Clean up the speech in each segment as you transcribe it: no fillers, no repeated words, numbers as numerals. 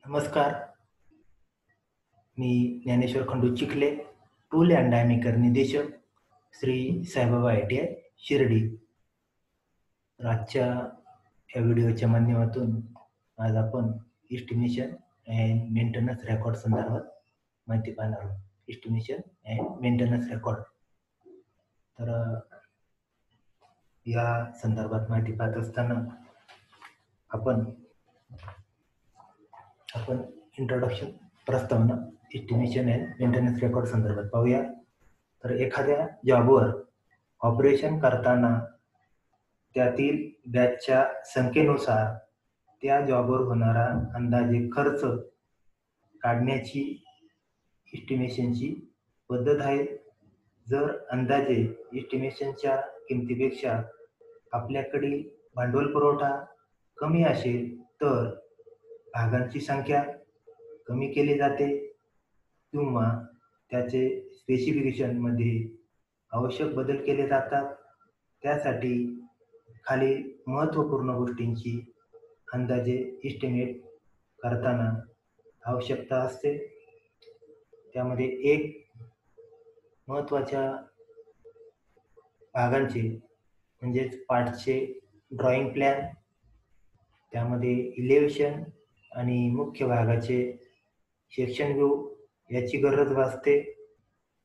नमस्कार. मी Dnyaneshwar Khandu Chikhale, tool and die maker निदेशक, श्री साईबाबा ITI शिर्डी. तर आजच्या या व्हिडिओच्या माध्यमातून आज आपण एस्टिमेशन अँड मेंटेनन्स रेकॉर्ड संदर्भात माहिती पाहणार आहोत. Estimation and maintenance record. तर या संदर्भात माहिती पाहत असताना आपण इंट्रोडक्शन प्रस्तावना एस्टिमेशन अँड मेंटेनन्स रेकॉर्ड संदर्भात पाहूया. तर एखाद्या जॉबवर ऑपरेशन करताना त्यातील बॅचच्या संख्येनुसार त्या जॉबवर होणारा अंदाजे खर्च काढण्याची एस्टिमेशनची पद्धत आहे. जर अंदाजे एस्टिमेशनच्या किमतीपेक्षा आपल्याकडील भांडवल पुरवठा कमी असेल तर भागांची संख्या कमी केली जाते किंवा त्याचे स्पेसिफिकेशनमध्ये आवश्यक बदल केले जातात. त्यासाठी खाली महत्त्वपूर्ण गोष्टींची अंदाजे एस्टिमेट करताना आवश्यकता असते. त्यामध्ये एक महत्त्वाच्या भागांचे म्हणजेच पार्टचे ड्रॉइंग प्लॅन, त्यामध्ये इलेव्हेशन आणि मुख्य भागाचे सेक्शन व्ह्यू याची गरज भासते.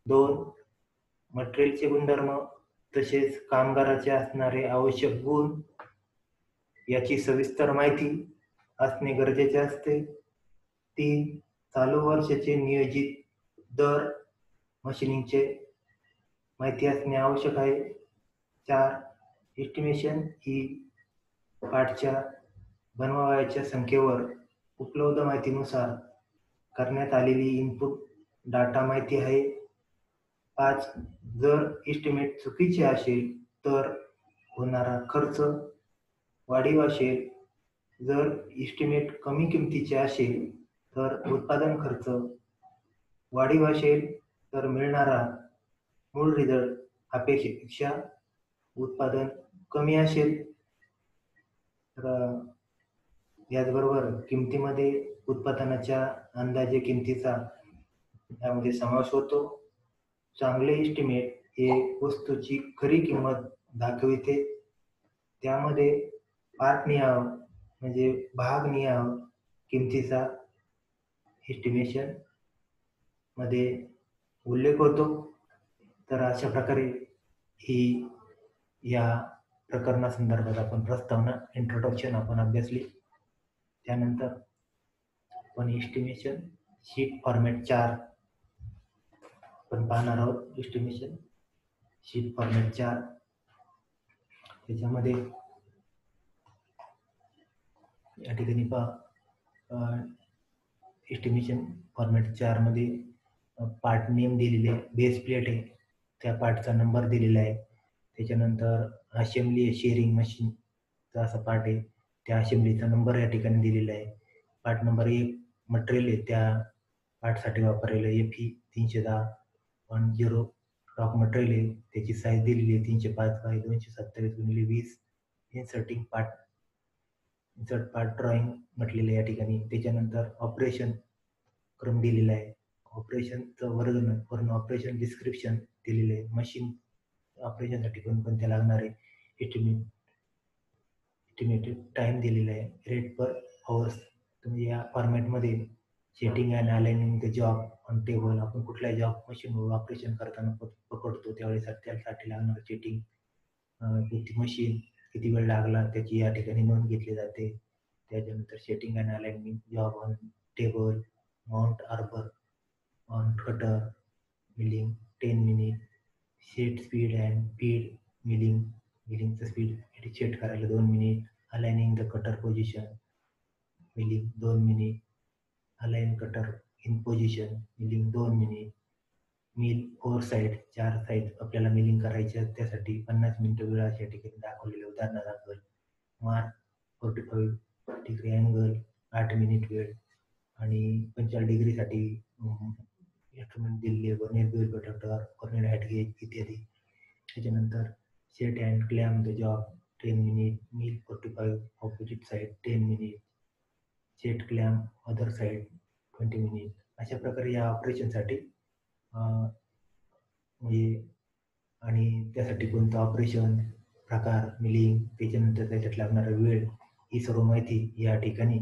2. मटेरियलचे गुणधर्म तसेच कामगाराचे असणारे आवश्यक गुण याची सविस्तर माहिती असणे गरजेचे असते. 3. चालू वर्षाचे नियोजित दर मशिनिंगचे माहिती असणे आवश्यक आहे. 4. एस्टिमेशन ही पार्टच्या बनवायच्या संख्येवर उपलब्ध माहितीनुसार करण्यात आलेली इनपुट डाटा माहिती आहे. 5. जर एस्टिमेट चुकीचे असेल तर होणारा खर्च वाढीव असेल. जर एस्टिमेट कमी किमतीचे असेल तर उत्पादन खर्च वाढीव असेल तर मिळणारा मूळ रिझल्ट अपेक्षेपेक्षा उत्पादन कमी असेल. तर याचबरोबर किमतीमध्ये उत्पादनाच्या अंदाजे किमतीचा यामध्ये समावेश होतो. चांगले एस्टिमेट हे वस्तूची खरी किंमत दाखविते. त्यामध्ये पार्ट निहाय म्हणजे भाग निहाय किमतीचा एस्टिमेशन मध्ये उल्लेख होतो. तर अशा प्रकारे ही या प्रकरणासंदर्भात आपण प्रस्तावना इंट्रोडक्शन आपण अभ्यासली. त्यानंतर आपण एस्टिमेशन शीट फॉर्मॅट 4 आपण पाहणार आहोत. एस्टिमेशन शीट फॉर्मॅट 4 त्याच्यामध्ये या ठिकाणी पहा, एस्टिमेशन फॉर्मॅट 4 मध्ये पार्ट नेम दिलेले आहे. बेस प्लेट आहे, त्या पार्टचा नंबर दिलेला आहे. त्याच्यानंतर असेंब्ली शेअरिंग मशीनचा असा पार्ट आहे, त्या असेंब्लीचा नंबर या ठिकाणी दिलेला आहे. पार्ट नंबर 1 मटेरियल आहे, त्या पार्टसाठी वापरलेलं FE 310.0 रॉक मटेरियल आहे. त्याची साईज दिलेली आहे 305/227 x 20. इन्सर्ट पार्ट ड्रॉइंग म्हटलेलं आहे या ठिकाणी. त्याच्यानंतर ऑपरेशन क्रम दिलेला आहे. ऑपरेशनचं वर्ण ऑपरेशन डिस्क्रिप्शन दिलेलं आहे. मशीन ऑपरेशनसाठी कोणत्या लागणारे एस्टिमेटेड टाइम दिलेला आहे. रेट पर आवर्स. तुम्ही या फॉर्मॅटमध्ये setting and aligning the job on table, आपण कुठल्या जॉब मशीनवर ऑपरेशन करताना पकडतो त्यावेळेस त्यासाठी लागणारं सेटिंग, किती मशीन किती वेळ लागला त्याची या ठिकाणी नोंद घेतली जाते. त्याच्यानंतर setting and aligning job on table, mount arbor on cutter, milling 10 minute, set speed and feed मिलिंगचं स्पीड सेट करायला 2 minute, aligning the cutter position milling 2 minute, align cutter in position milling 2 minute, mill 4 side 4 side आपल्याला milling करायची आहे, त्यासाठी 50 मिनिटं वेळ अशा ठिकाणी दाखवलेले उदाहरणादाखल. मार्क 45 डिग्री अँगल 8 मिनिट वेळ आणि 45 डिग्रीसाठी इंस्ट्रुमेंट दिलेले vernier bevel protractor, corner hat gauge इत्यादी. त्याच्यानंतर set and clamp the job 10 minute, mill 45 opposite side 10 minute, set clamp other side 20 minute. अशा प्रकारे या ऑपरेशनसाठी म्हणजे आणि त्यासाठी कोणतं ऑपरेशन प्रकार, मिलिंग, त्याच्यानंतर त्याच्यात लागणारा वेळ, ही सर्व माहिती या ठिकाणी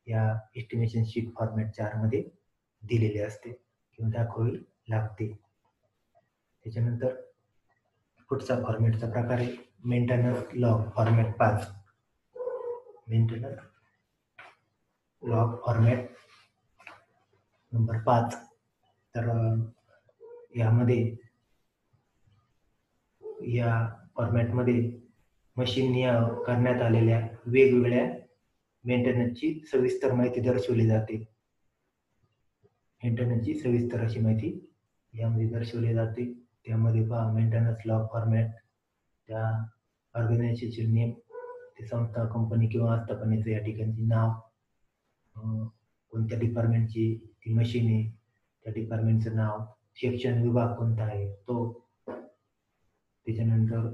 या एस्टिमेशन शीट फॉर्मॅट 4 मध्ये दिलेली असते किंवा दाखवावी लागते. त्याच्यानंतर पुढचा फॉर्मॅटचा प्रकार आहे maintenance log format 5. Maintenance log format number 5. तर यामध्ये या फॉर्मॅटमध्ये मशीननी करण्यात आलेल्या वेगवेगळ्या मेंटेनन्सची सविस्तर माहिती दर्शवली जाते. मेंटेनन्सची सविस्तर अशी माहिती यामध्ये दर्शवली जाते. त्यामध्ये पहा मेंटेनन्स लॉग फॉर्मॅट, त्या ऑर्गनायझेशन नेम, ते संस्था, कंपनी किंवा आस्थापनेचं या ठिकाणचे नाव, कोणत्या डिपार्टमेंटची ती मशीन आहे, त्या डिपार्टमेंटचं नाव, सेक्शन विभाग कोणता आहे तो, त्याच्यानंतर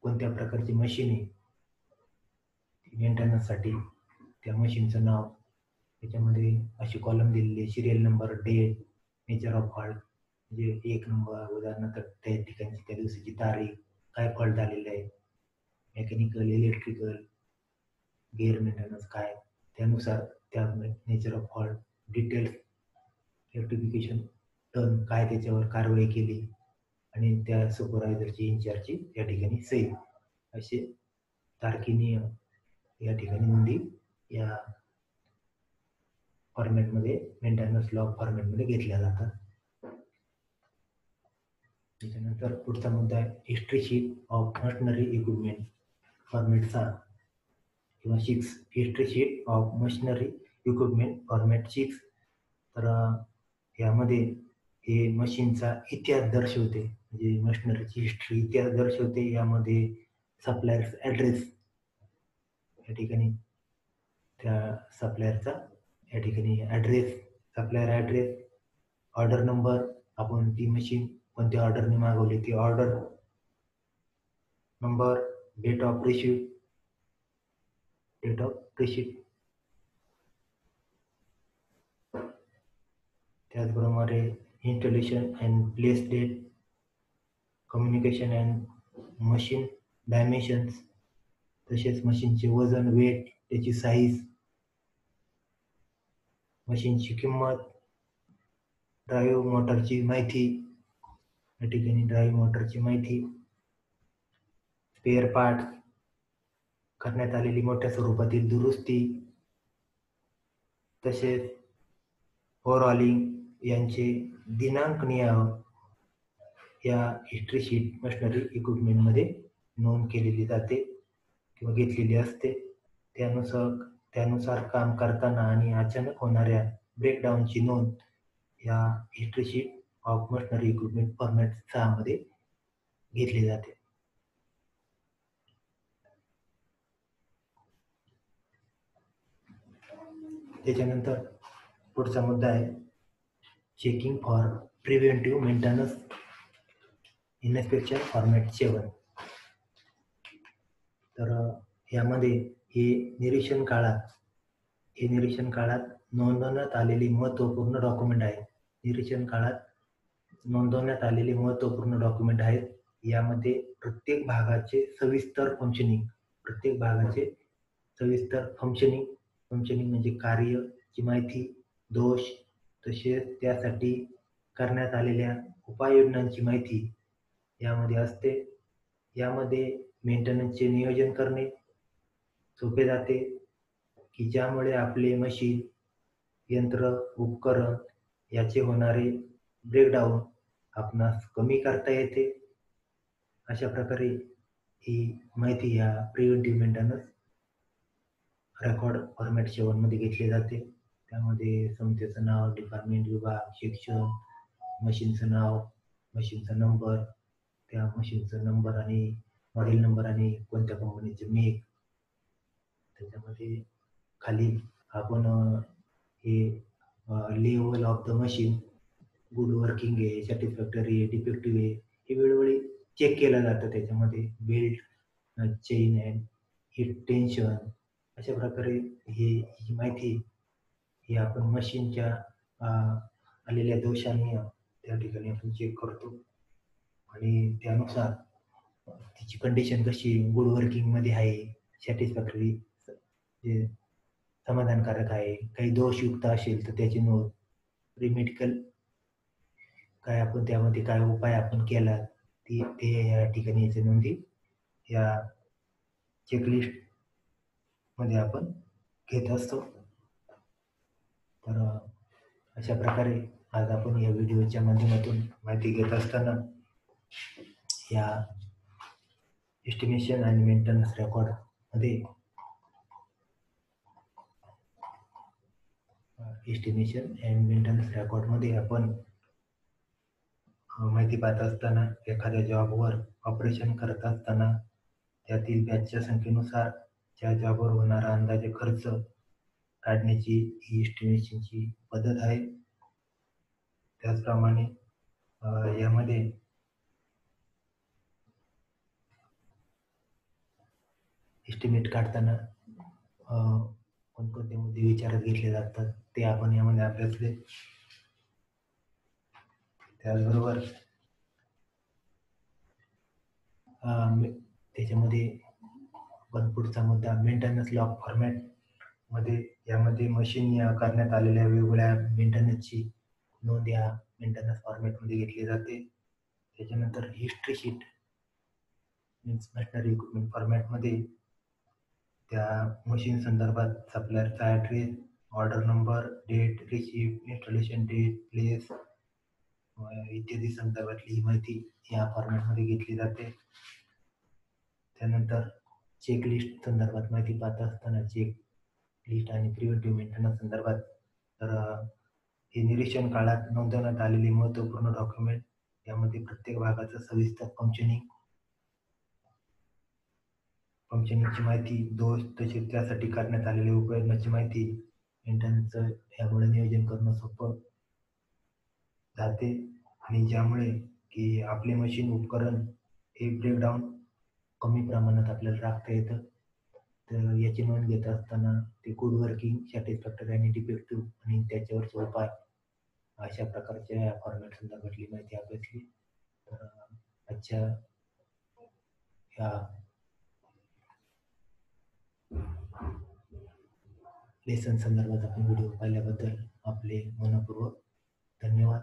कोणत्या प्रकारची मशीन आहे मेंटेनन्ससाठी त्या मशीनचं नाव, त्याच्यामध्ये अशी कॉलम दिलेली, serial number, date, nature of fault, म्हणजे 1 नंबर उदाहरणार्थ त्या ठिकाणची त्या दिवसाची तारीख, काय फॉल्ट झालेलं आहे, मेकॅनिकल, इलेक्ट्रिकल, गिअर मेंटेनन्स काय, त्यानुसार त्या nature of fault, details, rectification turn काय त्याच्यावर कारवाई केली आणि त्या सुपरवायझरची इन्चार्जची या ठिकाणी सही, असे तारखेने या ठिकाणी नोंदी या फॉर्मॅटमध्ये मेंटेनन्स लॉग फॉर्मॅटमध्ये घेतल्या जातात. त्याच्यानंतर पुढचा मुद्दा आहे history sheet of machinery equipment format 7 किंवा 6. History sheet of machinery equipment format 6. तर यामध्ये हे मशीनचा इतिहास दर्शवते, म्हणजे मशिनरीची हिस्ट्री, इतिहास दर्शवते. यामध्ये सप्लायर्स ॲड्रेस, या ठिकाणी त्या सप्लायरचा या ठिकाणी address, supplier address, order number, आपण ती मशीन कोणत्या ऑर्डरने मागवली ती order number, date of receive, त्याचप्रमाणे installation and place date, communication and machine dimensions, तसेच मशीनचे वजन, वेट, त्याची साईज, मशीनची किंमत, ड्राईव्ह मोटरची माहिती, या ठिकाणी ड्राईव्ह मोटरची माहिती, स्पेअर पार्ट, करण्यात आलेली मोठ्या स्वरूपातील दुरुस्ती, तसेच ओव्हरऑलिंग यांचे दिनांक नियामक या हिस्ट्री शीट मशिनरी इक्विपमेंटमध्ये नोंद केलेली जाते किंवा घेतलेली असते. त्यानुसार काम करताना आणि अचानक होणाऱ्या ब्रेकडाऊनची नोंद या history sheet of machinery equipment format 6 मध्ये घेतली जाते. त्याच्यानंतर पुढचा मुद्दा आहे checking for preventive maintenance inspection format 7. तर यामध्ये हे निरीक्षण काळात नोंदवण्यात आलेली महत्त्वपूर्ण डॉक्युमेंट आहे. निरीक्षण काळात नोंदवण्यात आलेले महत्त्वपूर्ण डॉक्युमेंट आहेत. यामध्ये प्रत्येक भागाचे सविस्तर फंक्शनिंग म्हणजे कार्यची माहिती, दोष, तसेच त्यासाठी करण्यात आलेल्या उपाययोजनांची माहिती यामध्ये असते. यामध्ये मेंटेनन्सचे नियोजन करणे सोपे जाते, की ज्यामुळे आपले मशीन, यंत्र, उपकरण याचे होणारे ब्रेकडाऊन आपणास कमी करता येते. अशा प्रकारे ही माहिती या प्रिव्हेंटिव्ह मेंटेनन्स रेकॉर्ड फॉर्मॅट 7 मध्ये घेतली जाते. त्यामध्ये संस्थेचं नाव, डिपार्टमेंट, विभाग, सेक्शन, मशीनचं नाव, मशीनचा नंबर, त्या मशीनचा नंबर आणि मॉडेल नंबर आणि कोणत्या कंपनीचे मेक. त्याच्यामध्ये खाली आपण हे level of the machine, good working आहे, सॅटिस्फॅक्टरी आहे, डिफेक्टिव्ह आहे, हे वेळोवेळी चेक केलं जातं. त्याच्यामध्ये belt, chain and heat tension, अशा प्रकारे ही माहिती हे आपण मशीनच्या आलेल्या दोषांनी त्या ठिकाणी आपण चेक करतो आणि त्यानुसार तिची कंडिशन कशी गुड वर्किंगमध्ये आहे, सॅटिस्फॅक्टरी जे समाधानकारक आहे, काही दोषयुक्त असेल तर त्याची नोंद, प्री-मेडिकल काय आपण त्यामध्ये काय उपाय आपण केला ते या ठिकाणी याच्या नोंदी या चेकलिस्टमध्ये आपण घेत असतो. तर अशा प्रकारे आज आपण या व्हिडिओच्या माध्यमातून माहिती घेत असताना या एस्टिमेशन आणि मेंटेनन्स रेकॉर्डमध्ये एस्टिमेशन अँड मेंटेनन्स रेकॉर्डमध्ये आपण माहिती पाहत असताना एखाद्या जॉबवर ऑपरेशन करत असताना त्यातील बॅचच्या संख्येनुसार त्या जॉबवर होणारा अंदाजे खर्च काढण्याची ही एस्टिमेशनची पद्धत आहे. त्याचप्रमाणे यामध्ये एस्टिमेट काढताना कोणकोणते मुद्दे विचारात घेतले जातात ते आपण यामध्ये अभ्यासले. त्याचबरोबर त्याच्यामध्ये पण पुढचा मुद्दा मेंटेनन्स लॉग फॉर्मॅट मध्ये यामध्ये मशीन करण्यात आलेल्या वेगवेगळ्या मेंटेनन्सची नोंद या मेंटेनन्स फॉर्मॅटमध्ये घेतली जाते. त्याच्यानंतर history sheet means machinery equipment फॉर्मॅटमध्ये त्या मशीन संदर्भात सप्लायरचा address, order number, date, receipt, installation date, place इत्यादी संदर्भातली ही माहिती या फॉर्मॅटमध्ये घेतली जाते. त्यानंतर चेकलिस्ट संदर्भात माहिती पाहत असताना चेक लिस्ट आणि प्रिव्हेंटिव्ह मेंटेनन्स संदर्भात तर हे निरीक्षण काळात नोंदवण्यात आलेले महत्त्वपूर्ण डॉक्युमेंट यामध्ये प्रत्येक भागाचं सविस्तर फंक्शनिंगची माहिती, दोष तसेच त्यासाठी करण्यात आलेल्या उपाययोजनाची माहिती मेंटेनन्सचं यामुळे नियोजन करणं सोपं जाते आणि ज्यामुळे की आपले मशीन उपकरण हे ब्रेकडाऊन कमी प्रमाणात आपल्याला राखता येतं. तर याची नोंद घेत असताना ते गुड वर्किंग, सॅटिस्फॅक्टरी आणि डिफेक्टिव्ह आणि त्याच्यावरचे उपाय अशा प्रकारच्या या फॉर्मॅट संदर्भातली माहिती अभ्यासली. तर आजच्या या लेसन संदर्भात आपण व्हिडिओ पाहिल्याबद्दल आपले मनःपूर्वक धन्यवाद.